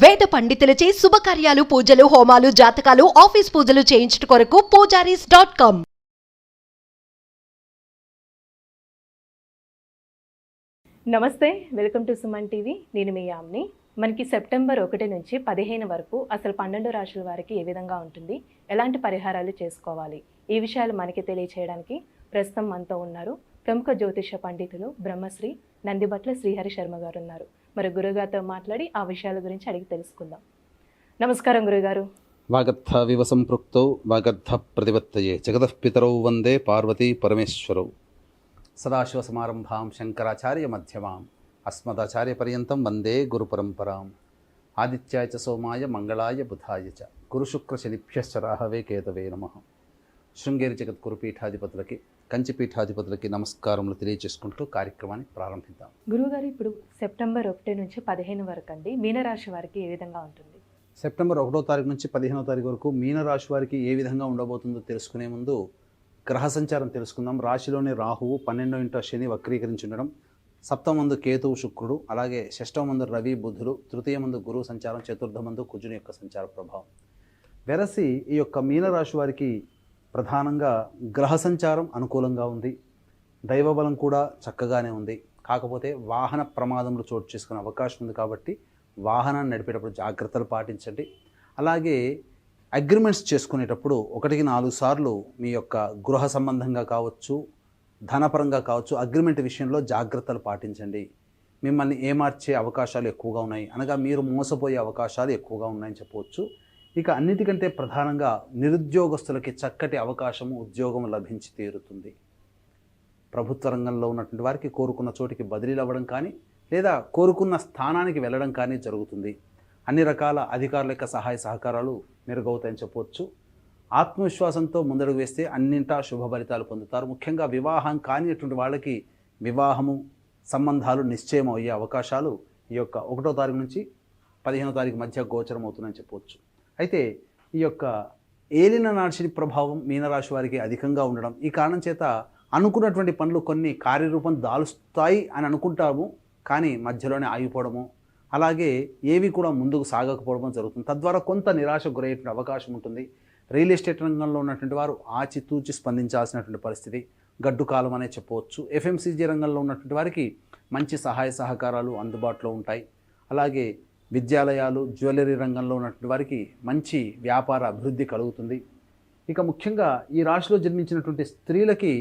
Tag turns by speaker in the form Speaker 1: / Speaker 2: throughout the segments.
Speaker 1: వేద పండితులచే శుభకార్యాలు, పూజలు, హోమాలు, జాతకాలు, ఆఫీస్ పూజలు చేయించుట కొరకు పూజారీస్.com.
Speaker 2: నమస్తే, వెల్కమ్ టు సుమన్ టీవీ. నేను మీ యామ్ని. మనకి సెప్టెంబర్ 1 నుంచి 15 వరకు అసలు 12 రాశుల వారికి ఏ విధంగా ఉంటుంది, ఎలాంటి పరిహారాలు చేసుకోవాలి, ఈ విషయాలు మనకి తెలియచేయడానికి ప్రస్తుతం మనతో ఉన్నారు ప్రముఖ జ్యోతిష పండితులు బ్రహ్మశ్రీ నందిబట్ల శ్రీహరి శర్మ గారు ఉన్నారు. మరి గురుగారితో మాట్లాడి ఆ విషయాల గురించి అడిగి తెలుసుకుందాం. నమస్కారం గురుగారు.
Speaker 3: వాగర్థ వివ సంపృక్తౌ వాగర్థ ప్రతిపత్తయే జగతఃపితరౌ వందే పార్వతీ పరమేశ్వరౌ. సదాశివ సమారంభాం శంకరాచార్య మధ్యమాం అస్మదాచార్య పర్యంతం వందే గురు పరంపరాం. ఆదిత్యాయ చ సోమాయ మంగళాయ బుధాయ చ గురుశుక్ర శనిభ్యశ్చ రాహవే కేతవే నమః. శృంగేరి జగద్గురు పీఠాధిపతులకి, కంచి పీఠాధిపతులకి నమస్కారములు తెలియజేసుకుంటూ కార్యక్రమాన్ని ప్రారంభిద్దాం.
Speaker 2: గురుగారు, ఇప్పుడు సెప్టెంబర్ 1 నుంచి 15 వరకు అండి మీనరాశి వారికి ఏ విధంగా ఉంటుంది?
Speaker 3: సెప్టెంబర్ 1వ తారీఖు నుంచి 15వ తారీఖు వరకు మీనరాశి వారికి ఏ విధంగా ఉండబోతుందో తెలుసుకునే ముందు గ్రహ సంచారం తెలుసుకుందాం. రాశిలోని రాహువు 12వ ఇంట శని వక్రీకరించి ఉండడం, సప్తమందు కేతువు శుక్రుడు, అలాగే షష్టమందు రవి బుధుడు, తృతీయమందు గురువు సంచారం, చతుర్థమందు కుజుని యొక్క సంచార ప్రభావం. వెరసి ఈ యొక్క మీనరాశి వారికి ప్రధానంగా గ్రహ సంచారం అనుకూలంగా ఉంది, దైవబలం కూడా చక్కగానే ఉంది. కాకపోతే వాహన ప్రమాదంలో చోటు చేసుకునే అవకాశం ఉంది కాబట్టి వాహనాన్ని నడిపేటప్పుడు జాగ్రత్తలు పాటించండి. అలాగే అగ్రిమెంట్స్ చేసుకునేటప్పుడు 1-4 సార్లు మీ యొక్క గృహ సంబంధంగా కావచ్చు, ధనపరంగా కావచ్చు, అగ్రిమెంట్ విషయంలో జాగ్రత్తలు పాటించండి. మిమ్మల్ని ఏమార్చే అవకాశాలు ఎక్కువగా ఉన్నాయి, అనగా మీరు మోసపోయే అవకాశాలు ఎక్కువగా ఉన్నాయని చెప్పవచ్చు. ఇక అన్నిటికంటే ప్రధానంగా నిరుద్యోగస్తులకి చక్కటి అవకాశము, ఉద్యోగం లభించి తీరుతుంది. ప్రభుత్వ రంగంలో ఉన్నటువంటి వారికి కోరుకున్న చోటికి బదిలీలు అవ్వడం కానీ, లేదా కోరుకున్న స్థానానికి వెళ్ళడం కానీ జరుగుతుంది. అన్ని రకాల అధికారుల యొక్క సహాయ సహకారాలు మెరుగవుతాయని చెప్పవచ్చు. ఆత్మవిశ్వాసంతో ముందడుగు వేస్తే అన్నింటా శుభ ఫలితాలు పొందుతారు. ముఖ్యంగా వివాహం కానిటువంటి వాళ్ళకి వివాహము సంబంధాలు నిశ్చయం అయ్యే అవకాశాలు ఈ యొక్క 1వ తారీఖు నుంచి 15వ తారీఖు మధ్య గోచరం అవుతుందని చెప్పవచ్చు. అయితే ఈ యొక్క ఏలిన నాడిశని ప్రభావం మీనరాశి వారికి అధికంగా ఉండడం, ఈ కారణం చేత అనుకున్నటువంటి పనులు కొన్ని కార్యరూపం దాలుస్తాయి అని అనుకుంటాము, కానీ మధ్యలోనే ఆగిపోవడము, అలాగే ఏవి కూడా ముందుకు సాగకపోవడం జరుగుతుంది. తద్వారా కొంత నిరాశ గురయ్యేటువంటి అవకాశం ఉంటుంది. రియల్ ఎస్టేట్ రంగంలో ఉన్నటువంటి వారు ఆచితూచి స్పందించాల్సినటువంటి పరిస్థితి, గడ్డు కాలం అనే చెప్పవచ్చు. ఎఫ్ఎంసీజీ రంగంలో ఉన్నటువంటి వారికి మంచి సహాయ సహకారాలు అందుబాటులో ఉంటాయి. అలాగే విద్యాలయాలు, జ్యువెలరీ రంగంలో ఉన్నటువంటి వారికి మంచి వ్యాపార అభివృద్ధి కలుగుతుంది. ఇక ముఖ్యంగా ఈ రాశిలో జన్మించినటువంటి స్త్రీలకి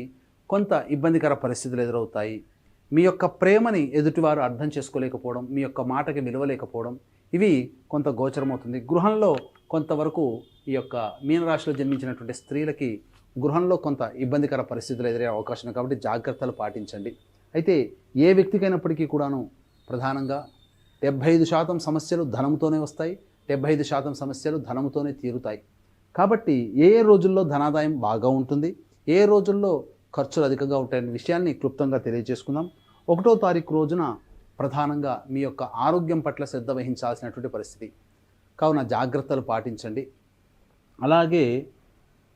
Speaker 3: కొంత ఇబ్బందికర పరిస్థితులు ఎదురవుతాయి. మీ యొక్క ప్రేమని ఎదుటివారు అర్థం చేసుకోలేకపోవడం, మీ యొక్క మాటకి విలువలేకపోవడం, ఇవి కొంత గోచరమవుతుంది. గృహంలో కొంతవరకు ఈ యొక్క మీనరాశిలో జన్మించినటువంటి స్త్రీలకి గృహంలో కొంత ఇబ్బందికర పరిస్థితులు ఎదురయ్యే అవకాశం ఉంది కాబట్టి జాగ్రత్తలు పాటించండి. అయితే ఏ వ్యక్తికైనప్పటికీ కూడాను ప్రధానంగా 75% సమస్యలు ధనంతోనే వస్తాయి, 75% సమస్యలు ధనంతోనే తీరుతాయి. కాబట్టి ఏ రోజుల్లో ధనాదాయం బాగా ఉంటుంది, ఏ రోజుల్లో ఖర్చులు అధికంగా ఉంటాయనే విషయాన్ని క్లుప్తంగా తెలియజేసుకుందాం. 1వ తారీఖు రోజున ప్రధానంగా మీ యొక్క ఆరోగ్యం పట్ల శ్రద్ధ వహించాల్సినటువంటి పరిస్థితి కావున జాగ్రత్తలు పాటించండి. అలాగే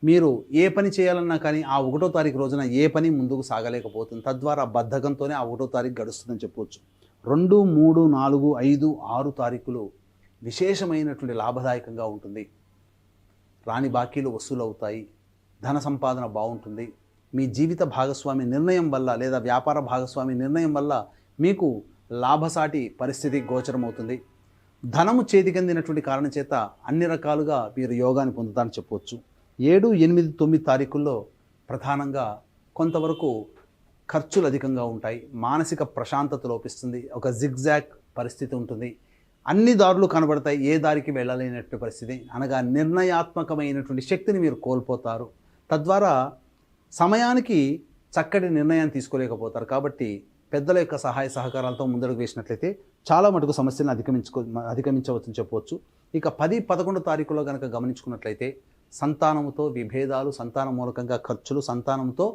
Speaker 3: మీరు ఏ పని చేయాలన్నా కానీ ఆ 1వ తారీఖు రోజున ఏ పని ముందుకు సాగలేకపోతుంది. తద్వారా బద్ధకంతోనే ఆ 1వ తారీఖు గడుస్తుందని చెప్పవచ్చు. 2, 3, 4, 5, 6 తారీఖులు విశేషమైనటువంటి లాభదాయకంగా ఉంటుంది. రాని బాకీలు వసూలు అవుతాయి, ధన సంపాదన బాగుంటుంది. మీ జీవిత భాగస్వామి నిర్ణయం వల్ల లేదా వ్యాపార భాగస్వామి నిర్ణయం వల్ల మీకు లాభసాటి పరిస్థితి గోచరమవుతుంది. ధనము చేతికందినటువంటి కారణం చేత అన్ని రకాలుగా మీరు యోగాన్ని పొందుతారని చెప్పవచ్చు. 7, 8, 9 తారీఖుల్లో ప్రధానంగా కొంతవరకు ఖర్చులు అధికంగా ఉంటాయి, మానసిక ప్రశాంతత లోపిస్తుంది, ఒక జిగ్జాగ్ పరిస్థితి ఉంటుంది. అన్ని దారులు కనబడతాయి, ఏ దారికి వెళ్ళలేనటువంటి పరిస్థితి, అనగా నిర్ణయాత్మకమైనటువంటి శక్తిని మీరు కోల్పోతారు. తద్వారా సమయానికి చక్కటి నిర్ణయాన్ని తీసుకోలేకపోతారు. కాబట్టి పెద్దల యొక్క సహాయ సహకారాలతో ముందడుగు వేసినట్లయితే చాలా మటుకు సమస్యలను అధిగమించవచ్చని చెప్పవచ్చు. ఇక 10, 11 తారీఖులో కనుక గమనించుకున్నట్లయితే సంతానముతో విభేదాలు, సంతానం మూలకంగా ఖర్చులు, సంతానంతో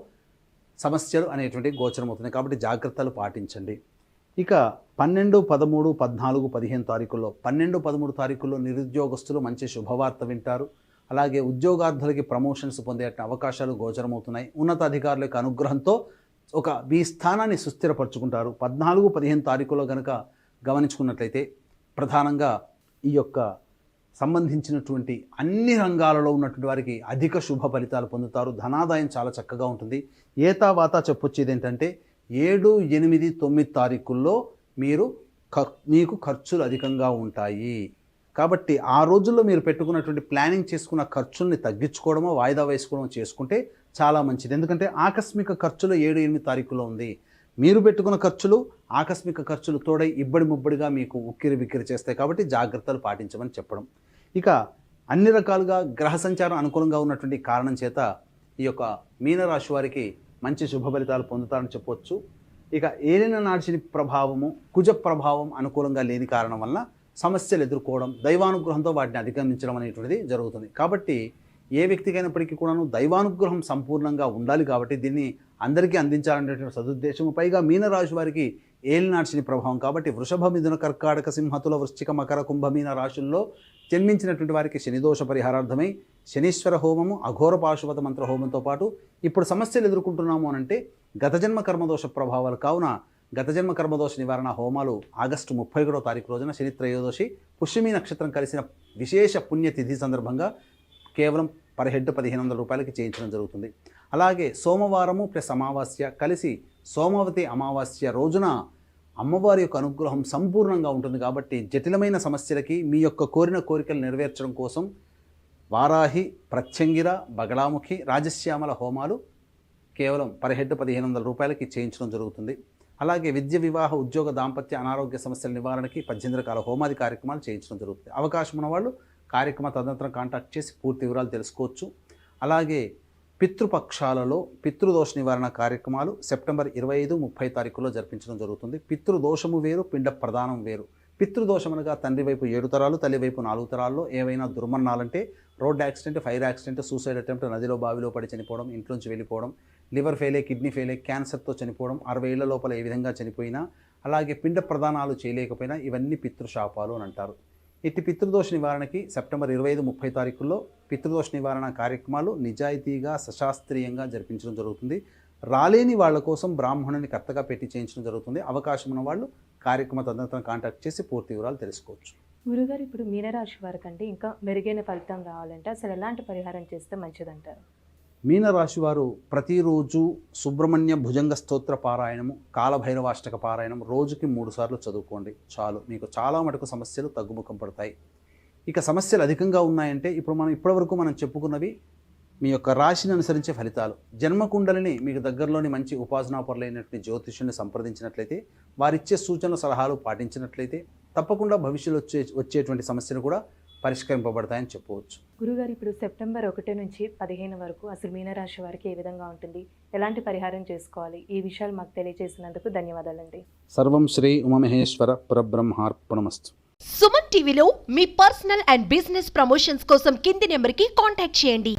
Speaker 3: సమస్యలు అనేటువంటి గోచరం అవుతుంది. కాబట్టి జాగ్రత్తలు పాటించండి. ఇక 12, 13, 14, 15 తారీఖుల్లో 12, 13 తారీఖుల్లో నిరుద్యోగస్తులు మంచి శుభవార్త వింటారు. అలాగే ఉద్యోగార్థులకి ప్రమోషన్స్ పొందే అవకాశాలు గోచరమవుతున్నాయి. ఉన్నతాధికారుల యొక్క అనుగ్రహంతో మీ స్థానాన్ని సుస్థిరపరచుకుంటారు. 14, 15 తారీఖులో కనుక గమనించుకున్నట్లయితే ప్రధానంగా ఈ యొక్క సంబంధించినటువంటి అన్ని రంగాలలో ఉన్నటువంటి వారికి అధిక శుభ ఫలితాలు పొందుతారు. ధనాదాయం చాలా చక్కగా ఉంటుంది. ఏతావాత చెప్పొచ్చేది ఏంటంటే 7, 8, 9 తారీఖుల్లో మీకు ఖర్చులు అధికంగా ఉంటాయి. కాబట్టి ఆ రోజుల్లో మీరు పెట్టుకున్నటువంటి ప్లానింగ్ చేసుకున్న ఖర్చుల్ని తగ్గించుకోవడమో వాయిదా వేసుకోవడమో చేసుకుంటే చాలా మంచిది. ఎందుకంటే ఆకస్మిక ఖర్చులు 7, 8 తారీఖులో ఉంది. మీరు పెట్టుకున్న ఖర్చులు ఆకస్మిక ఖర్చులు తోడై ఇబ్బడి ముబ్బడిగా మీకు ఉక్కిరి బిక్కిరి చేస్తాయి. కాబట్టి జాగ్రత్తలు పాటించమని చెప్పడం. ఇక అన్ని రకాలుగా గ్రహ సంచారం అనుకూలంగా ఉన్నటువంటి కారణం చేత ఈ యొక్క మీనరాశి వారికి మంచి శుభ ఫలితాలు పొందుతారని చెప్పవచ్చు. ఇక ఏలిన నాడిని ప్రభావము, కుజ ప్రభావం అనుకూలంగా లేని కారణం వల్ల సమస్యలు ఎదుర్కోవడం, దైవానుగ్రహంతో వాటిని అధిగమించడం అనేటువంటిది జరుగుతుంది. కాబట్టి ఏ వ్యక్తికైనప్పటికీ కూడాను దైవానుగ్రహం సంపూర్ణంగా ఉండాలి. కాబట్టి దీన్ని అందరికీ అందించాలనేటువంటి సదుద్దేశం. పైగా మీనరాశి వారికి ఏలినాడ్సిని ప్రభావం కాబట్టి వృషభ, మిథున, కర్కాటక, సింహతుల, వృశ్చిక, మకర, కుంభ, మీన రాశుల్లో జన్మించినటువంటి వారికి శనిదోష పరిహారార్థమై శనీశ్వర హోమము, అఘోర పాశుపత మంత్ర హోమంతో పాటు ఇప్పుడు సమస్యలు ఎదుర్కొంటున్నాము అనంటే గత జన్మ కర్మదోష ప్రభావాలు కావున గత జన్మ కర్మదోష నివారణ హోమాలు ఆగస్టు 31వ తారీఖు రోజున శని త్రయోదశి పుష్యమి నక్షత్రం కలిసిన విశేష పుణ్యతిథి సందర్భంగా కేవలం పర్ హెడ్ 1500 రూపాయలకి చేయించడం జరుగుతుంది. అలాగే సోమవారము ప్లస్ అమావాస్య కలిసి సోమవతి అమావాస్య రోజున అమ్మవారి యొక్క అనుగ్రహం సంపూర్ణంగా ఉంటుంది. కాబట్టి జటిలమైన సమస్యలకి మీ యొక్క కోరిన కోరికలు నెరవేర్చడం కోసం వారాహి, ప్రత్యంగిర, బగళాముఖి, రాజశ్యామల హోమాలు కేవలం పర్ హెడ్ 1500 రూపాయలకి చేయించడం జరుగుతుంది. అలాగే విద్య, వివాహ, ఉద్యోగ, దాంపత్య, అనారోగ్య సమస్యల నివారణకి 18 రకాల హోమాది కార్యక్రమాలు చేయించడం జరుగుతుంది. అవకాశం ఉన్న వాళ్ళు కార్యక్రమ తదనంతరం కాంటాక్ట్ చేసి పూర్తి వివరాలు తెలుసుకోవచ్చు. అలాగే పితృపక్షాలలో పితృదోష నివారణ కార్యక్రమాలు సెప్టెంబర్ 25, 30 తారీఖుల్లో జరిపించడం జరుగుతుంది. పితృదోషము వేరు, పిండ ప్రదానం వేరు. పితృదోషం అనగా తండ్రి వైపు 7 తరాలు, తల్లి వైపు 4 తరాల్లో ఏవైనా దుర్మరణాలంటే road accident, fire accident, suicide attempt, నదిలో బావిలో పడి చనిపోవడం, ఇంట్లోంచి వెళ్ళిపోవడం, లివర్ ఫెయిలే, కిడ్నీ ఫెయిలే, క్యాన్సర్తో చనిపోవడం, 60 ఏళ్ల లోపల ఏ విధంగా చనిపోయినా, అలాగే పిండ ప్రదానాలు చేయలేకపోయినా ఇవన్నీ పితృశాపాలు అని అంటారు. ఇట్టి పితృదోష నివారణకి సెప్టెంబర్ 25, 30 తారీఖుల్లో పితృదోష నివారణ కార్యక్రమాలు నిజాయితీగా సశాస్త్రీయంగా జరిపించడం జరుగుతుంది. రాలేని వాళ్ళ కోసం బ్రాహ్మణుని కర్తగా పెట్టి చేయించడం జరుగుతుంది. అవకాశం ఉన్న వాళ్ళు కార్యక్రమ తదనంతరం కాంటాక్ట్ చేసి పూర్తి వివరాలు తెలుసుకోవచ్చు.
Speaker 2: గురుగారు, ఇప్పుడు మీనరాశి వారికంటే ఇంకా మెరుగైన ఫలితం రావాలంటే అసలు ఎలాంటి పరిహారం చేస్తే మంచిదంటారు?
Speaker 3: మీనరాశి వారు ప్రతిరోజు సుబ్రహ్మణ్య భుజంగ స్తోత్ర పారాయణము, కాలభైరవాష్టక పారాయణం రోజుకి 3 సార్లు చదువుకోండి చాలు. మీకు చాలా మటుకు సమస్యలు తగ్గుముఖం పడతాయి. ఇక సమస్యలు అధికంగా ఉన్నాయంటే ఇప్పటివరకు మనం చెప్పుకున్నవి మీ యొక్క రాశిని అనుసరించే ఫలితాలు. జన్మకుండలిని మీకు దగ్గరలోని మంచి ఉపాసనాపరులైనటువంటి జ్యోతిష్యుని సంప్రదించినట్లయితే, వారిచ్చే సూచనలు సలహాలు పాటించినట్లయితే తప్పకుండా భవిష్యత్తులో వచ్చేటువంటి సమస్యలు కూడా పరిష్కరింపబడతాయని చెప్పవచ్చు.
Speaker 2: గురుగారు, ఇప్పుడు సెప్టెంబర్ 1 నుంచి 15 వరకు అసలు మీనరాశి వారికి ఏ విధంగా ఉంటుంది, ఎలాంటి పరిహారం చేసుకోవాలి, ఈ విషయాలు మాకు తెలియజేసినందుకు ధన్యవాదాలండి.
Speaker 3: సర్వం శ్రీ ఉమామహేశ్వర పరబ్రహ్మార్పణమస్తు.
Speaker 1: సుమన్ టీవీలో మీ పర్సనల్ అండ్ బిజినెస్ ప్రమోషన్స్ కోసం కింది నెంబర్కి కాంటాక్ట్ చేయండి.